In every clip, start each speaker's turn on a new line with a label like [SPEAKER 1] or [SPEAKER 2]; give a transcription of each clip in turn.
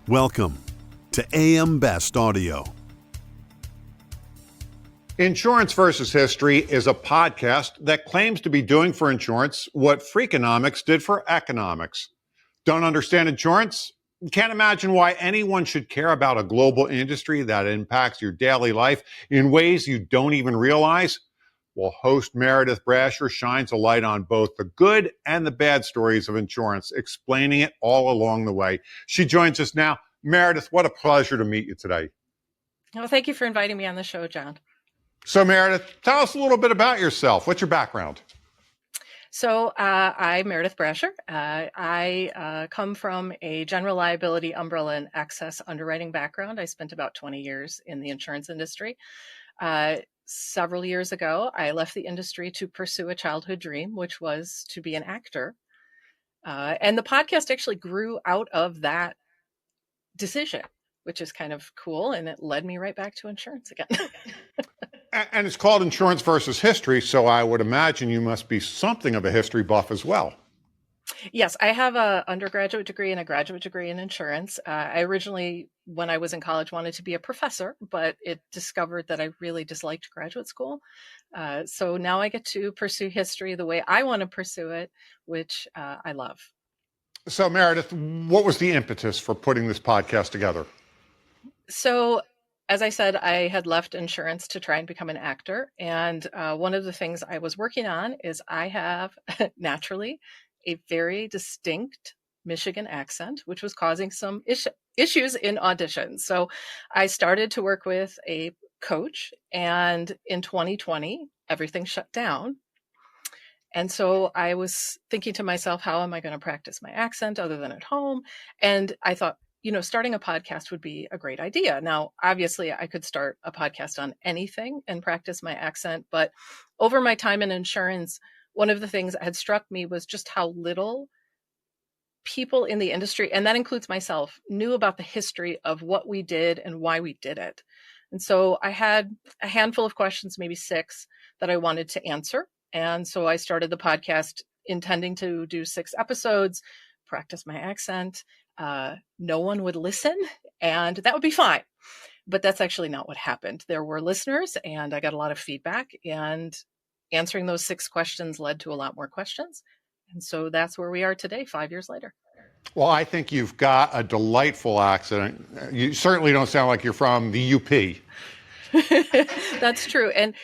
[SPEAKER 1] Welcome to AM Best Audio.
[SPEAKER 2] Insurance versus History is a podcast that claims to be doing for insurance what Freakonomics did for economics. Don't understand insurance? Can't imagine why anyone should care about a global industry that impacts your daily life in ways you don't even realize? Well, host Meredith Brasher shines a light on both the good and the bad stories of insurance, explaining it all along the way. She joins us now. Meredith, what a pleasure to meet you today.
[SPEAKER 3] Well, thank you for inviting me on the show, John.
[SPEAKER 2] So, Meredith, tell us a little bit about yourself. What's your background?
[SPEAKER 3] So I'm Meredith Brasher. I come from a general liability, umbrella, and excess underwriting background. I spent about 20 years in the insurance industry. Several years ago, I left the industry to pursue a childhood dream, which was to be an actor. And the podcast actually grew out of that decision, which is kind of cool. And it led me right back to insurance again.
[SPEAKER 2] And it's called Insurance versus History, so I would imagine you must be something of a history buff as well.
[SPEAKER 3] Yes, I have an undergraduate degree and a graduate degree in insurance. I originally, when I was in college, wanted to be a professor, but it discovered that I really disliked graduate school. So now I get to pursue history the way I want to pursue it, which I love.
[SPEAKER 2] So, Meredith, what was the impetus for putting this podcast together?
[SPEAKER 3] So, as I said, I had left insurance to try and become an actor. And one of the things I was working on is I have naturally a very distinct Michigan accent, which was causing some issues in auditions. So I started to work with a coach, and in 2020, everything shut down. And so I was thinking to myself, how am I going to practice my accent other than at home? And I thought, starting a podcast would be a great idea. Now, obviously, I could start a podcast on anything and practice my accent. But over my time in insurance, one of the things that had struck me was just how little people in the industry, and that includes myself, knew about the history of what we did and why we did it. And so I had a handful of questions, maybe 6, that I wanted to answer. And so I started the podcast intending to do 6 episodes, practice my accent. No one would listen, and that would be fine. But that's actually not what happened. There were listeners, and I got a lot of feedback, and answering those 6 questions led to a lot more questions. And so that's where we are today, 5 years later.
[SPEAKER 2] Well, I think you've got a delightful accent. You certainly don't sound like you're from the UP.
[SPEAKER 3] That's true. And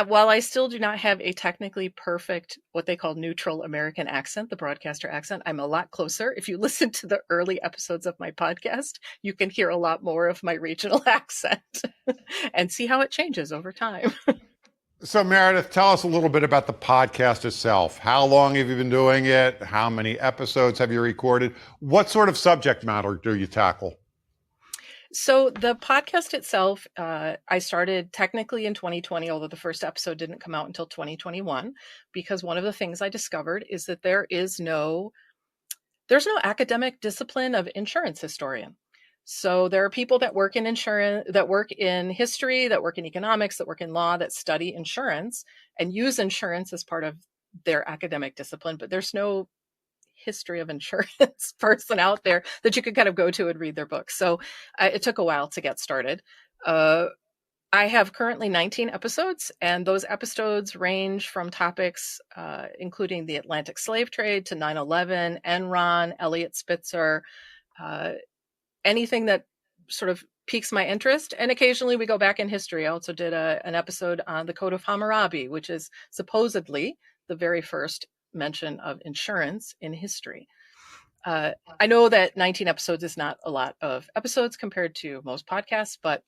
[SPEAKER 3] while I still do not have a technically perfect, what they call neutral American accent, the broadcaster accent, I'm a lot closer. If you listen to the early episodes of my podcast, you can hear a lot more of my regional accent and see how it changes over time.
[SPEAKER 2] So, Meredith, tell us a little bit about the podcast itself. How long have you been doing it? How many episodes have you recorded? What sort of subject matter do you tackle?
[SPEAKER 3] So the podcast itself, I started technically in 2020, although the first episode didn't come out until 2021, because one of the things I discovered is that there's no academic discipline of insurance historian. So there are people that work in insurance, that work in history, that work in economics, that work in law, that study insurance and use insurance as part of their academic discipline, but there's no history of insurance person out there that you could kind of go to and read their books. So it took a while to get started. I have currently 19 episodes, and those episodes range from topics including the Atlantic slave trade to 9/11, Enron, Elliot Spitzer, anything that sort of piques my interest. And occasionally we go back in history. I also did an episode on the Code of Hammurabi, which is supposedly the very first mention of insurance in history. I know that 19 episodes is not a lot of episodes compared to most podcasts, but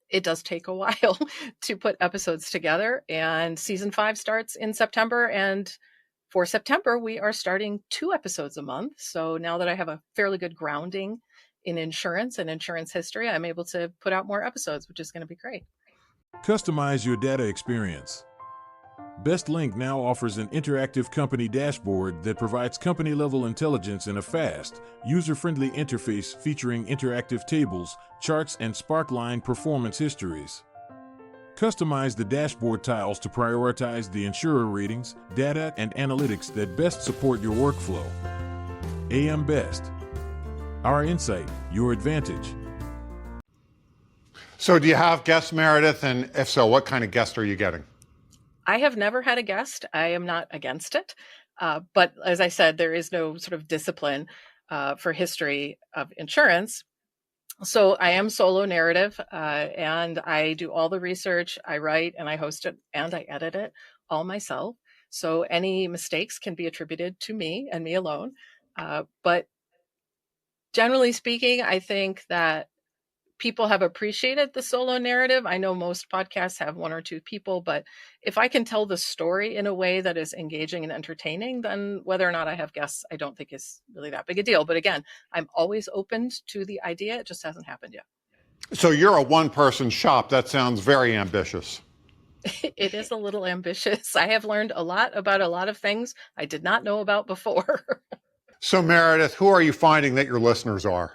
[SPEAKER 3] it does take a while to put episodes together. And season 5 starts in September. And for September, we are starting 2 episodes a month. So now that I have a fairly good grounding in insurance and insurance history, I'm able to put out more episodes, which is going to be great.
[SPEAKER 4] Customize your data experience. BestLink now offers an interactive company dashboard that provides company-level intelligence in a fast, user-friendly interface featuring interactive tables, charts, and Sparkline performance histories. Customize the dashboard tiles to prioritize the insurer ratings, data, and analytics that best support your workflow. AM Best. Our insight, your advantage.
[SPEAKER 2] So, do you have guests, Meredith? And if so, what kind of guest are you getting?
[SPEAKER 3] I have never had a guest. I am not against it. But as I said, there is no sort of discipline for history of insurance. So I am solo narrative, and I do all the research. I write and I host it and I edit it all myself. So any mistakes can be attributed to me and me alone. But generally speaking, I think that people have appreciated the solo narrative. I know most podcasts have one or two people, but if I can tell the story in a way that is engaging and entertaining, then whether or not I have guests, I don't think is really that big a deal. But again, I'm always open to the idea. It just hasn't happened yet.
[SPEAKER 2] So, you're a one-person shop. That sounds very ambitious.
[SPEAKER 3] It is a little ambitious. I have learned a lot about a lot of things I did not know about before.
[SPEAKER 2] So, Meredith, who are you finding that your listeners are?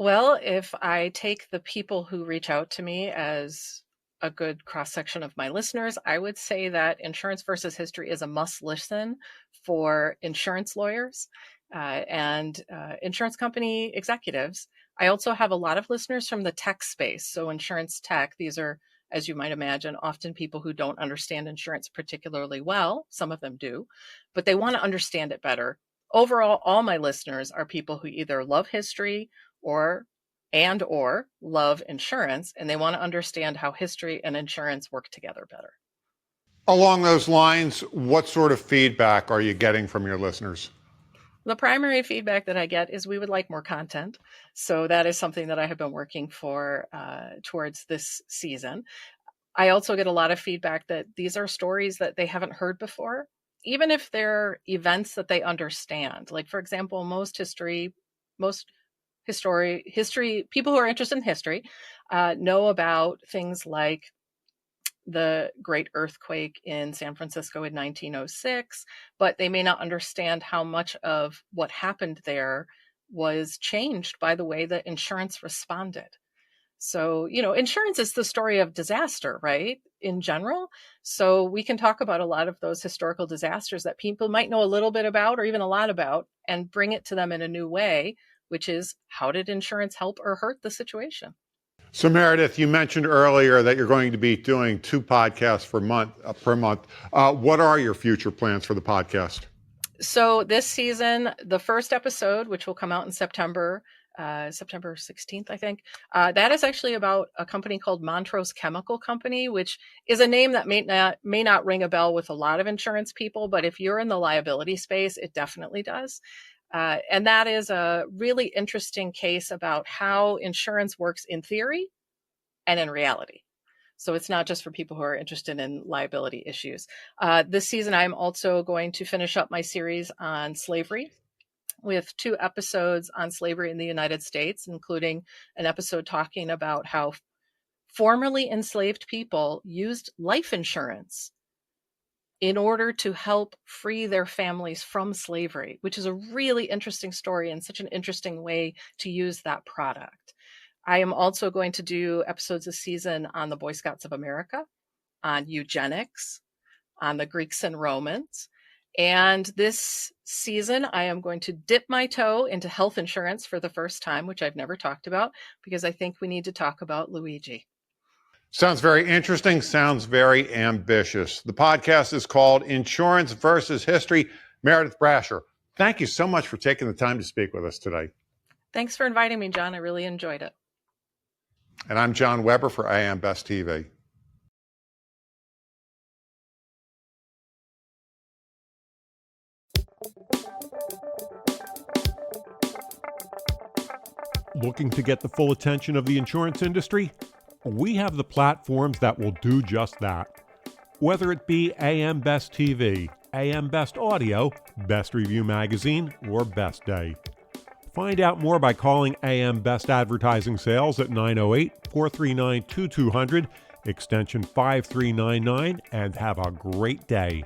[SPEAKER 3] Well, if I take the people who reach out to me as a good cross-section of my listeners, I would say that Insurance versus History is a must listen for insurance lawyers and insurance company executives. I also have a lot of listeners from the tech space. So insurance tech, these are, as you might imagine, often people who don't understand insurance particularly well. Some of them do, but they want to understand it better. Overall, all my listeners are people who either love history or love insurance, and they want to understand how history and insurance work together better.
[SPEAKER 2] Along those lines, what sort of feedback are you getting from your listeners?
[SPEAKER 3] The primary feedback that I get is we would like more content. So that is something that I have been working for towards this season. I also get a lot of feedback that these are stories that they haven't heard before, even if they're events that they understand. Like, for example, most history, people who are interested in history know about things like the great earthquake in San Francisco in 1906, but they may not understand how much of what happened there was changed by the way that insurance responded. So, insurance is the story of disaster, right? In general. So we can talk about a lot of those historical disasters that people might know a little bit about or even a lot about and bring it to them in a new way, which is, how did insurance help or hurt the situation?
[SPEAKER 2] So, Meredith, you mentioned earlier that you're going to be doing 2 podcasts per month. What are your future plans for the podcast?
[SPEAKER 3] So this season, the first episode, which will come out in September 16th, I think, that is actually about a company called Montrose Chemical Company, which is a name that may not ring a bell with a lot of insurance people, but if you're in the liability space, it definitely does. And that is a really interesting case about how insurance works in theory and in reality. So it's not just for people who are interested in liability issues. This season, I'm also going to finish up my series on slavery with 2 episodes on slavery in the United States, including an episode talking about how formerly enslaved people used life insurance in order to help free their families from slavery, which is a really interesting story and such an interesting way to use that product. I am also going to do episodes this season on the Boy Scouts of America, on eugenics, on the Greeks and Romans. And this season, I am going to dip my toe into health insurance for the first time, which I've never talked about, because I think we need to talk about Luigi.
[SPEAKER 2] Sounds very interesting. Sounds very ambitious. The podcast is called Insurance versus History. Meredith Brasher, thank you so much for taking the time to speak with us today.
[SPEAKER 3] Thanks for inviting me, John. I really enjoyed it.
[SPEAKER 2] And I'm John Weber for AM Best TV.
[SPEAKER 5] Looking to get the full attention of the insurance industry? We have the platforms that will do just that. Whether it be AM Best TV, AM Best Audio, Best Review Magazine, or Best Day. Find out more by calling AM Best Advertising Sales at 908-439-2200, extension 5399, and have a great day.